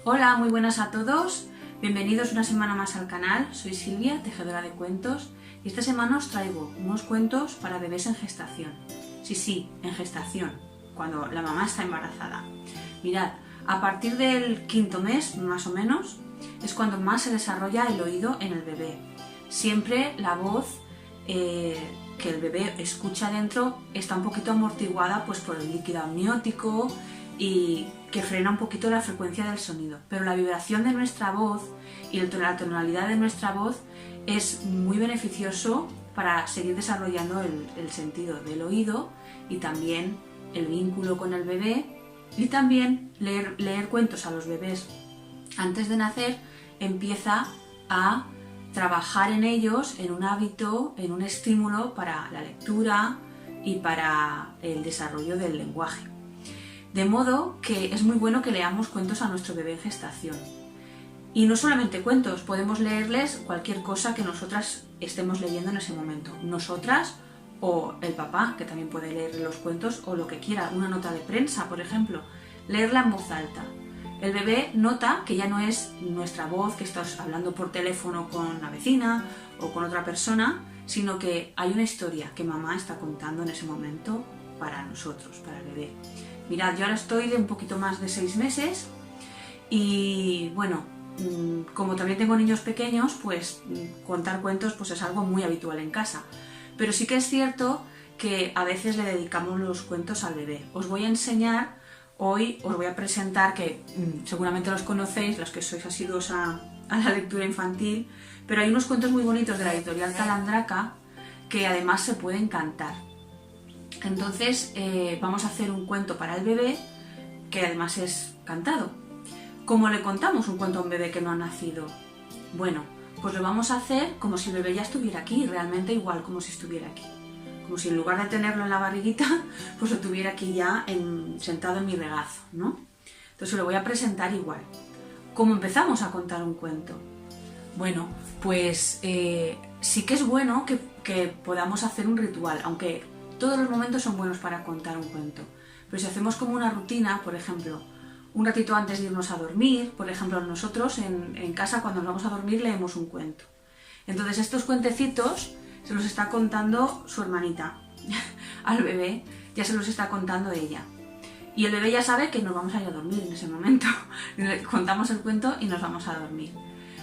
Hola, muy buenas a todos, bienvenidos una semana más al canal. Soy Silvia, tejedora de cuentos, y esta semana os traigo unos cuentos para bebés en gestación. Sí, en gestación, cuando la mamá está embarazada. Mirad, a partir del quinto mes, más o menos, es cuando más se desarrolla el oído en el bebé. Siempre la voz que el bebé escucha dentro está un poquito amortiguada pues, por el líquido amniótico y que frena un poquito la frecuencia del sonido. Pero la vibración de nuestra voz y la tonalidad de nuestra voz es muy beneficioso para seguir desarrollando el sentido del oído y también el vínculo con el bebé, y también leer cuentos a los bebés antes de nacer empieza a trabajar en ellos en un hábito, en un estímulo para la lectura y para el desarrollo del lenguaje. De modo que es muy bueno que leamos cuentos a nuestro bebé en gestación. Y no solamente cuentos, podemos leerles cualquier cosa que nosotras estemos leyendo en ese momento. Nosotras o el papá, que también puede leer los cuentos, o lo que quiera, una nota de prensa, por ejemplo. Leerla en voz alta. El bebé nota que ya no es nuestra voz, que estás hablando por teléfono con la vecina o con otra persona, sino que hay una historia que mamá está contando en ese momento para nosotros, para el bebé. Mirad, yo ahora estoy de un poquito más de 6 meses y bueno, como también tengo niños pequeños, pues contar cuentos pues es algo muy habitual en casa. Pero sí que es cierto que a veces le dedicamos los cuentos al bebé. Os voy a enseñar, hoy os voy a presentar, que seguramente los conocéis, los que sois asiduos a la lectura infantil, pero hay unos cuentos muy bonitos de la editorial Calandraca que además se pueden cantar. Entonces vamos a hacer un cuento para el bebé que además es cantado. ¿Cómo le contamos un cuento a un bebé que no ha nacido? Bueno, pues lo vamos a hacer como si el bebé ya estuviera aquí, realmente igual como si estuviera aquí. Como si en lugar de tenerlo en la barriguita, pues lo tuviera aquí ya sentado en mi regazo, ¿no? Entonces lo voy a presentar igual. ¿Cómo empezamos a contar un cuento? Bueno, pues sí que es bueno que podamos hacer un ritual, aunque todos los momentos son buenos para contar un cuento. Pero si hacemos como una rutina, por ejemplo, un ratito antes de irnos a dormir, por ejemplo, nosotros en casa cuando nos vamos a dormir leemos un cuento. Entonces estos cuentecitos se los está contando su hermanita al bebé, ya se los está contando ella. Y el bebé ya sabe que nos vamos a ir a dormir en ese momento. Le contamos el cuento y nos vamos a dormir.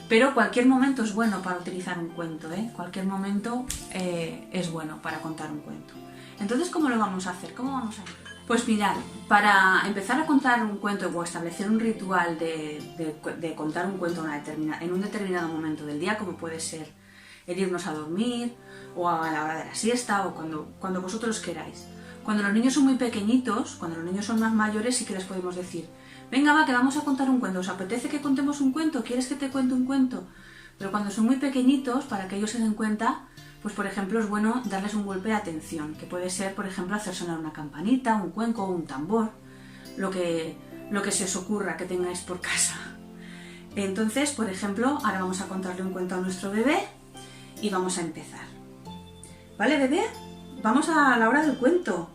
Pero cualquier momento es bueno para utilizar un cuento, ¿eh? Cualquier momento es bueno para contar un cuento. Entonces, ¿cómo lo vamos a hacer? ¿Cómo vamos a ir? Pues mirad, para empezar a contar un cuento o establecer un ritual de contar un cuento en un determinado momento del día, como puede ser el irnos a dormir o a la hora de la siesta o cuando vosotros queráis. Cuando los niños son muy pequeñitos, cuando los niños son más mayores, sí que les podemos decir: venga, va, que vamos a contar un cuento. ¿Os apetece que contemos un cuento? ¿Quieres que te cuente un cuento? Pero cuando son muy pequeñitos, para que ellos se den cuenta, pues por ejemplo es bueno darles un golpe de atención, que puede ser, por ejemplo, hacer sonar una campanita, un cuenco o un tambor, lo que se os ocurra que tengáis por casa. Entonces, por ejemplo, ahora vamos a contarle un cuento a nuestro bebé y vamos a empezar. ¿Vale, bebé? Vamos a la hora del cuento.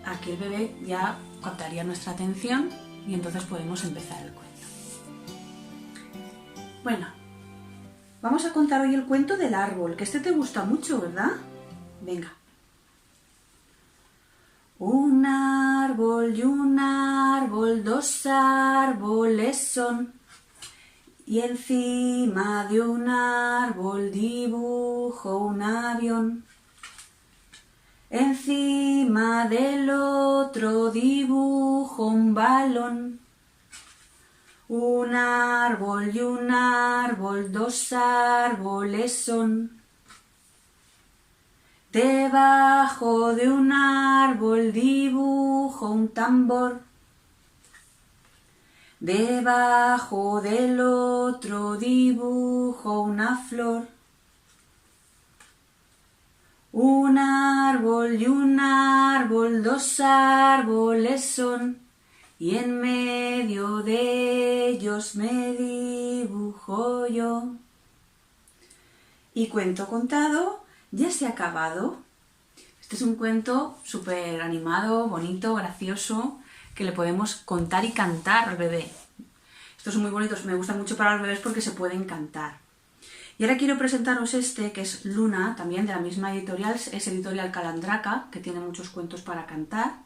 Aquí el bebé ya captaría nuestra atención y entonces podemos empezar el cuento. Bueno, vamos a contar hoy el cuento del árbol, que este te gusta mucho, ¿verdad? Venga. Un árbol y un árbol, dos árboles son, y encima de un árbol dibujo un avión. Encima del otro dibujo un balón. Un árbol y un árbol, dos árboles son. Debajo de un árbol dibujo un tambor. Debajo del otro dibujo una flor. Un árbol y un árbol, dos árboles son, y en medio de ellos me dibujo yo. Y cuento contado, ya se ha acabado. Este es un cuento súper animado, bonito, gracioso, que le podemos contar y cantar al bebé. Estos son muy bonitos, me gustan mucho para los bebés porque se pueden cantar. Y ahora quiero presentaros este, que es Luna, también de la misma editorial, es editorial Calandraca, que tiene muchos cuentos para cantar.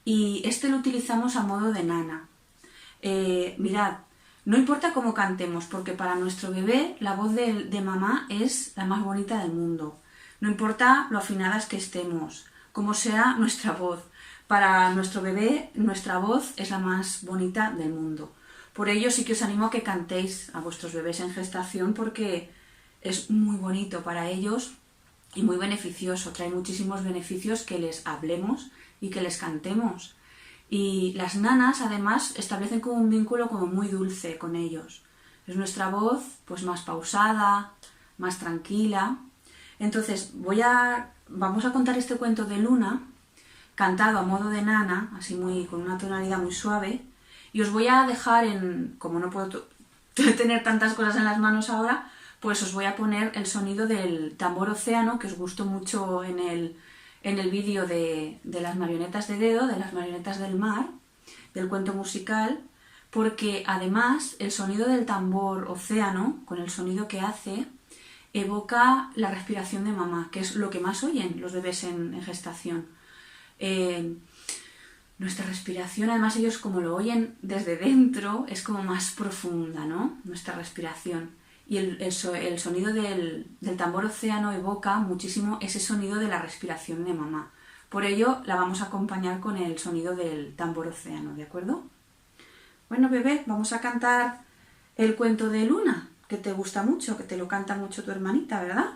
Y este lo utilizamos a modo de nana. Mirad, no importa cómo cantemos, porque para nuestro bebé la voz de mamá es la más bonita del mundo. No importa lo afinadas que estemos, como sea nuestra voz. Para nuestro bebé, nuestra voz es la más bonita del mundo. Por ello sí que os animo a que cantéis a vuestros bebés en gestación porque es muy bonito para ellos y muy beneficioso. Trae muchísimos beneficios que les hablemos y que les cantemos. Y las nanas además establecen como un vínculo como muy dulce con ellos. Es nuestra voz pues más pausada, más tranquila. Entonces vamos a contar este cuento de Luna, cantado a modo de nana, así con una tonalidad muy suave. Y os voy a dejar como no puedo tener tantas cosas en las manos ahora, pues os voy a poner el sonido del tambor océano, que os gustó mucho en el vídeo de las marionetas de dedo, de las marionetas del mar, del cuento musical, porque además el sonido del tambor océano, con el sonido que hace, evoca la respiración de mamá, que es lo que más oyen los bebés en gestación. Nuestra respiración, además ellos como lo oyen desde dentro, es como más profunda, ¿no? Nuestra respiración. Y el sonido del tambor océano evoca muchísimo ese sonido de la respiración de mamá. Por ello la vamos a acompañar con el sonido del tambor océano, ¿de acuerdo? Bueno, bebé, vamos a cantar el cuento de Luna, que te gusta mucho, que te lo canta mucho tu hermanita, ¿verdad?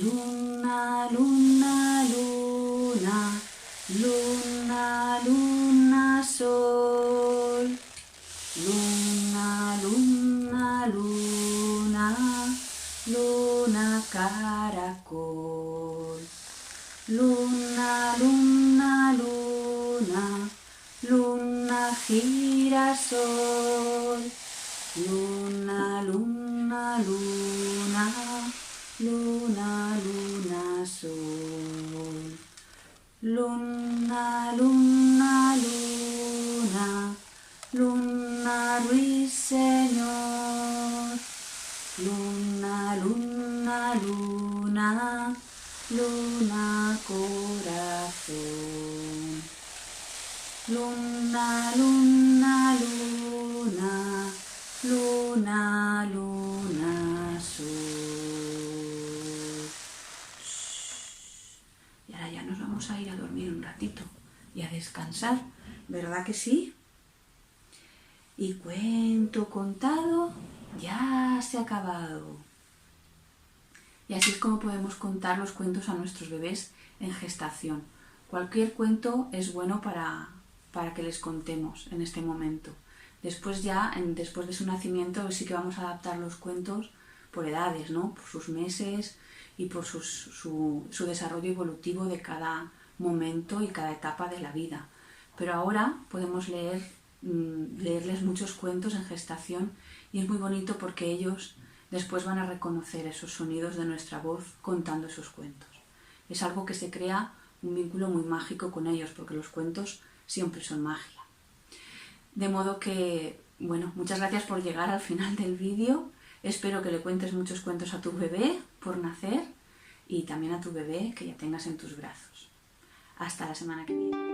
Luna, luna, luna, luna, luna, sol. Luna, luna, luna, luna, caracol. Luna, luna, luna, luna, girasol. Luna, luna, luna, luna, luna, sol. Luna, luna, luna, luna, ruiseñor. Luna, luna, luna, luna, corazón. Luna, luna, luna, luna, luna, sol. Y ahora ya nos vamos a ir a dormir un ratito y a descansar, ¿verdad que sí? Y cuento contado ya se ha acabado. Y así es como podemos contar los cuentos a nuestros bebés en gestación. Cualquier cuento es bueno para que les contemos en este momento. Después después de su nacimiento sí que vamos a adaptar los cuentos por edades, ¿no? Por sus meses y por su desarrollo evolutivo de cada momento y cada etapa de la vida. Pero ahora podemos leerles muchos cuentos en gestación y es muy bonito porque ellos después van a reconocer esos sonidos de nuestra voz contando esos cuentos. Es algo que se crea un vínculo muy mágico con ellos porque los cuentos siempre son magia. De modo que, bueno, muchas gracias por llegar al final del vídeo. Espero que le cuentes muchos cuentos a tu bebé por nacer y también a tu bebé que ya tengas en tus brazos. Hasta la semana que viene.